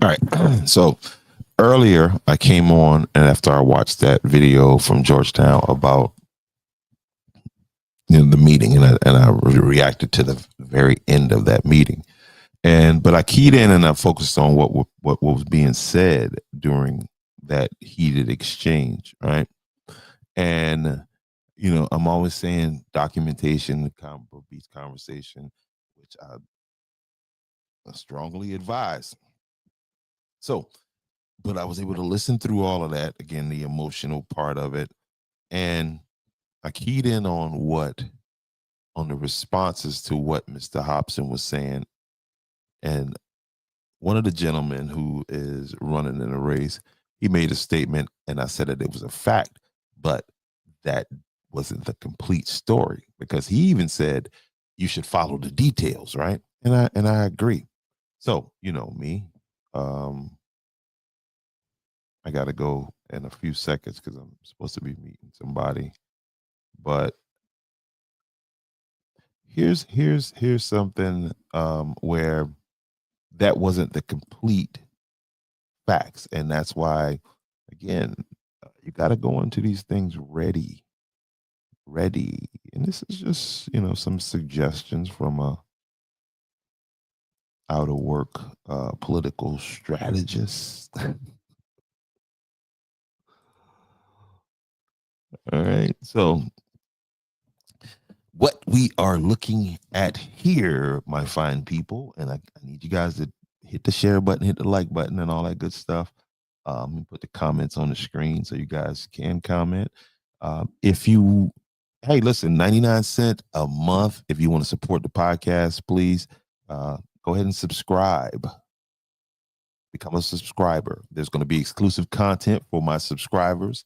All right. So earlier I came on, and after I watched that video from Georgetown about the meeting, and I reacted to the very end of that meeting, but I keyed in and I focused on what was being said during that heated exchange, right? And I'm always saying documentation beats conversation, which I strongly advise. So, but I was able to listen through all of that again, the emotional part of it, and I keyed in on the responses to what Mr. Hobson was saying. And one of the gentlemen who is running in a race, he made a statement, and I said that it was a fact, but that wasn't the complete story, because he even said you should follow the details, right? And I agree. So me, um, I got to go in a few seconds because I'm supposed to be meeting somebody. But here's something where that wasn't the complete facts, and that's why, again, you got to go into these things ready. And this is just some suggestions from a out of work political strategist. All right, so what we are looking at here, my fine people, and I need you guys to hit the share button, hit the like button, and all that good stuff. Put the comments on the screen so you guys can comment. If you, hey, listen, 99 cents a month. If you want to support the podcast, please go ahead and subscribe. Become a subscriber. There's going to be exclusive content for my subscribers.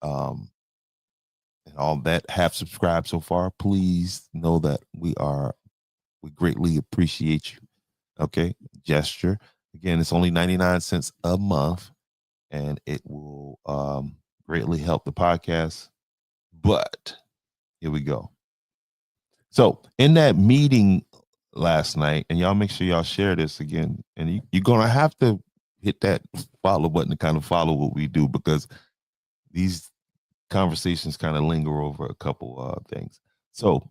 And all that have subscribed so far, please know that we greatly appreciate you. Okay, gesture. Again, it's only 99 cents a month, and it will greatly help the podcast. But here we go. So in that meeting last night, and y'all make sure y'all share this again, and you're gonna have to hit that follow button to kind of follow what we do, because these conversations kind of linger over a couple things. So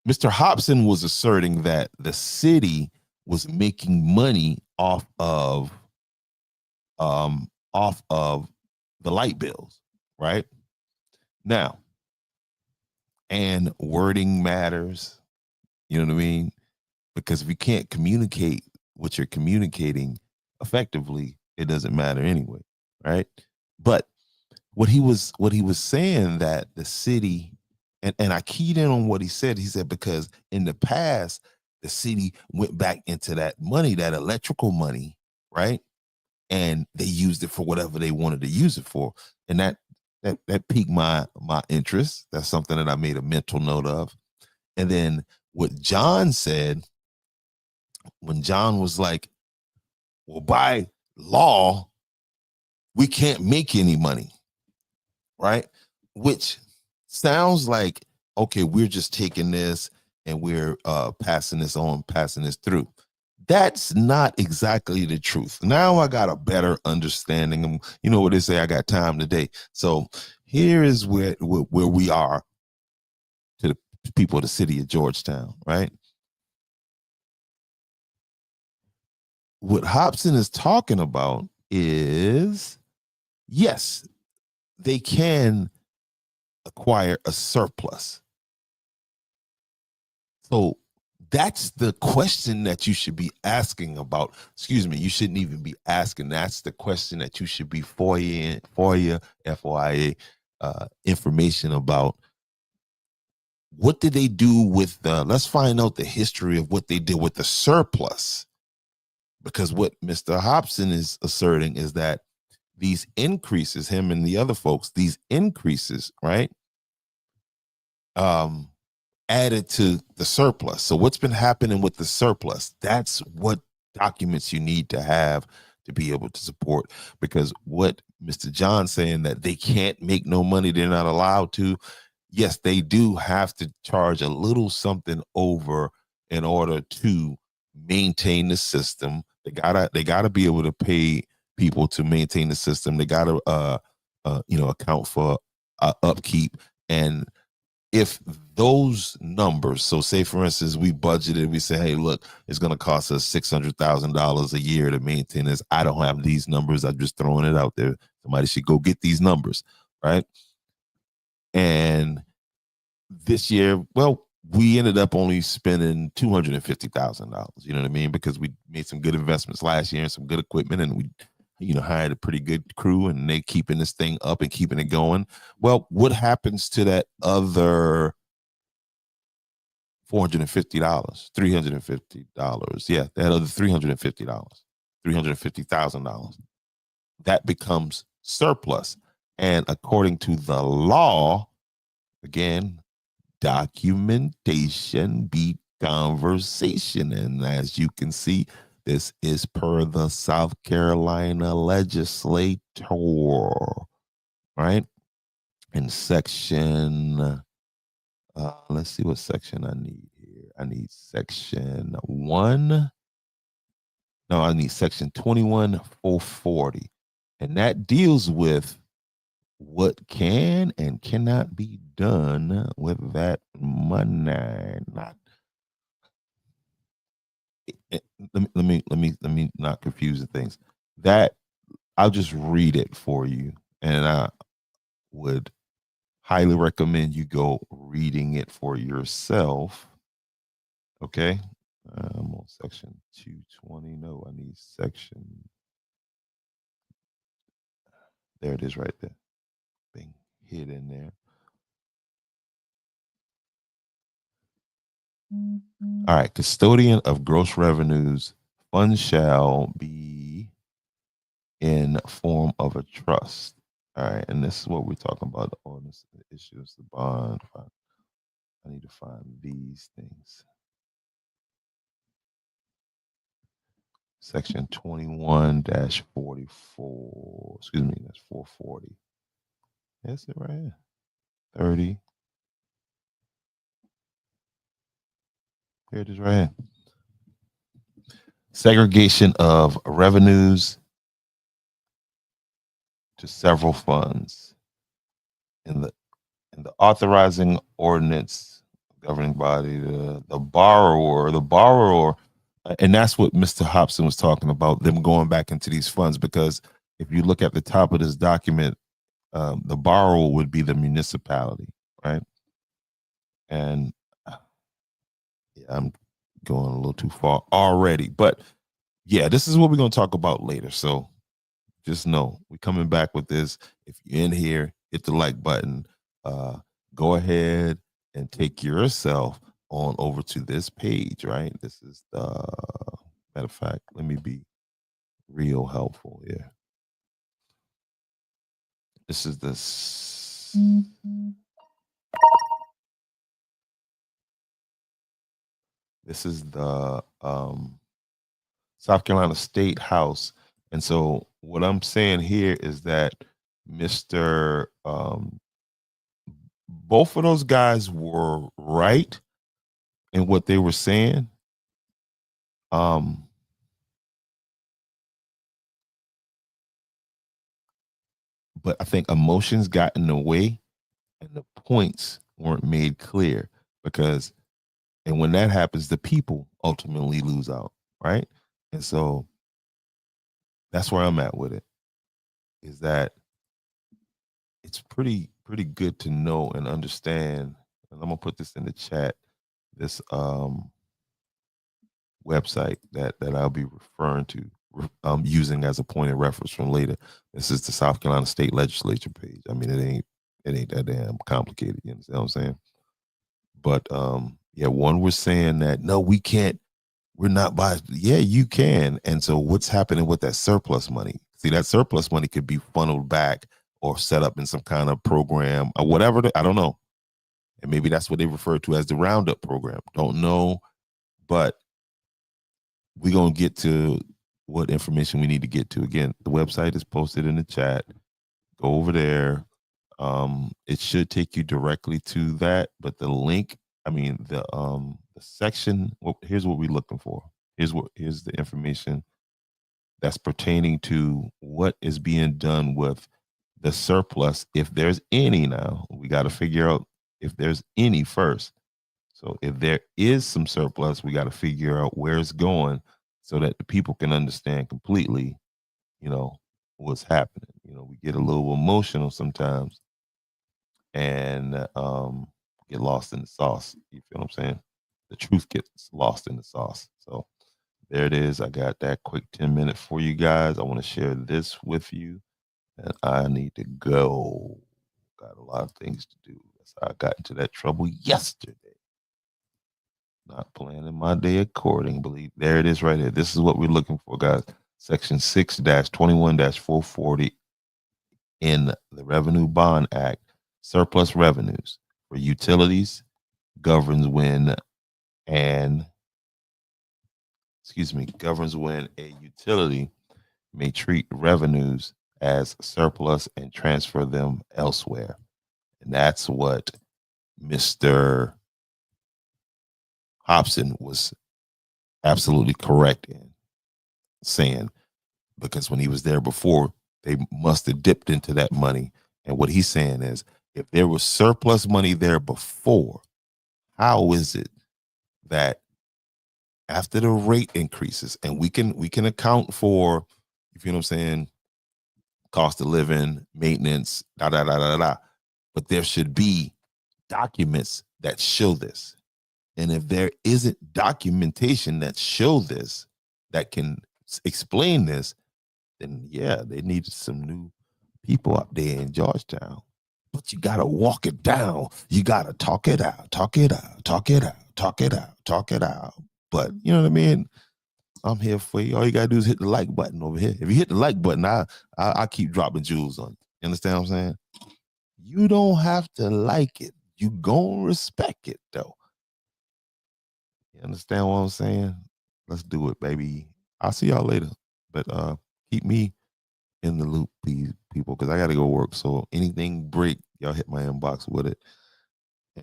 Mr. Hobson was asserting that the city was making money off of the light bills, right? Now, and wording matters, you know what I mean? Because if you can't communicate what you're communicating effectively, it doesn't matter anyway, right? But what he was saying, that the city, and I keyed in on what he said. He said because in the past the city went back into that money, that electrical money, right? And they used it for whatever they wanted to use it for. And that piqued my interest. That's something that I made a mental note of. And then what John said, when John was like, well, by law, we can't make any money, right? Which sounds like, okay, we're just taking this and we're passing this on, passing this through. That's not exactly the truth. Now I got a better understanding. You know what they say, I got time today. So here is where we are to the people of the city of Georgetown, right? What Hobson is talking about is, yes, they can acquire a surplus. So that's the question that you should be asking about. Excuse me, you shouldn't even be asking. That's the question that you should be FOIA information about. What did they do with let's find out the history of what they did with the surplus. Because what Mr. Hobson is asserting is that these increases, him and the other folks, these increases, right? Added to the surplus. So what's been happening with the surplus? That's what documents you need to have to be able to support. Because what Mr. John's saying, that they can't make no money, they're not allowed to. Yes, they do have to charge a little something over in order to maintain the system. They gotta be able to pay people to maintain the system. They gotta account for upkeep. And if those numbers, so say for instance, we budgeted, we say, hey, look, it's going to cost us $600,000 a year to maintain this. I don't have these numbers. I'm just throwing it out there. Somebody should go get these numbers, right? And this year, well, we ended up only spending $250,000. You know what I mean? Because we made some good investments last year and some good equipment, and we, hired a pretty good crew, and they keeping this thing up and keeping it going. Well, what happens to that other $450, $350? Yeah, that other $350, $350,000. That becomes surplus, and according to the law, again, documentation beat conversation. And as you can see, this is per the South Carolina legislator, right? In section, let's see what section I need here. I need section 1. No, I need section 21-440. And that deals with what can and cannot be done with that money. Not let me not confuse the things. That I'll just read it for you, and I would highly recommend you go reading it for yourself. Okay, I'm on section 220. No, I need section. There it is, right there. Being hid in there. All right, custodian of gross revenues, funds shall be in form of a trust. All right, and this is what we're talking about on this issues, the bond. I need to find these things. Section 21-44. Excuse me, that's 440. That's it right here. 30. Here it is right here. Segregation of revenues to several funds. In the authorizing ordinance governing body, the borrower, and that's what Mr. Hobson was talking about, them going back into these funds, because if you look at the top of this document, the borrower would be the municipality, right? And yeah, I'm going a little too far already, but yeah, this is what we're going to talk about later. So just know we're coming back with this. If you're in here, hit the like button. Go ahead and take yourself on over to this page, right? This is the matter of fact, let me be real helpful here. This is this is the South Carolina State House. And so what I'm saying here is that Mr. Both of those guys were right in what they were saying. But I think emotions got in the way and the points weren't made clear, because, and when that happens, the people ultimately lose out, right? And so that's where I'm at with it, is that it's pretty good to know and understand. And I'm gonna put this in the chat, this website that I'll be referring to, using as a point of reference from later. This is the South Carolina State Legislature page. I mean, it ain't that damn complicated. You understand what I'm saying? But yeah, one was saying that no, we can't. We're not by. Yeah, you can. And so, what's happening with that surplus money? See, that surplus money could be funneled back or set up in some kind of program or whatever. I don't know. And maybe that's what they refer to as the Roundup program. Don't know, but we're going to get to what information we need to get to. Again, the website is posted in the chat. Go over there. It should take you directly to that, but the link, I mean, the section, well, here's what we're looking for. Here's the information that's pertaining to what is being done with the surplus, if there's any. Now we got to figure out if there's any first. So if there is some surplus, we got to figure out where it's going so that the people can understand completely, you know, what's happening. We get a little emotional sometimes and get lost in the sauce. You feel what I'm saying? The truth gets lost in the sauce. So there it is. I got that quick 10-minute for you guys. I want to share this with you, and I need to go. Got a lot of things to do. That's how I got into that trouble yesterday. Not planning my day accordingly. There it is right here. This is what we're looking for, guys. Section 6-21-440 in the Revenue Bond Act, surplus revenues for utilities governs when a utility may treat revenues as surplus and transfer them elsewhere. And that's what Mr. Hobson was absolutely correct in saying, because when he was there before, they must have dipped into that money. And what he's saying is, if there was surplus money there before, how is it that after the rate increases, and we can account for, you feel what I'm saying, cost of living, maintenance, da da da da da, but there should be documents that show this. And if there isn't documentation that show this, that can explain this, then yeah, they needed some new people up there in Georgetown. But you gotta walk it down. You gotta talk it out, talk it out, talk it out, talk it out, talk it out. But you know what I mean? I'm here for you. All you gotta do is hit the like button over here. If you hit the like button, I keep dropping jewels on you. You understand what I'm saying? You don't have to like it. You gon' respect it though. You understand what I'm saying? Let's do it, baby. I'll see y'all later. But keep me in the loop, please, people, because I gotta go work. So anything break, y'all hit my inbox with it.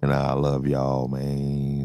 And I love y'all, man.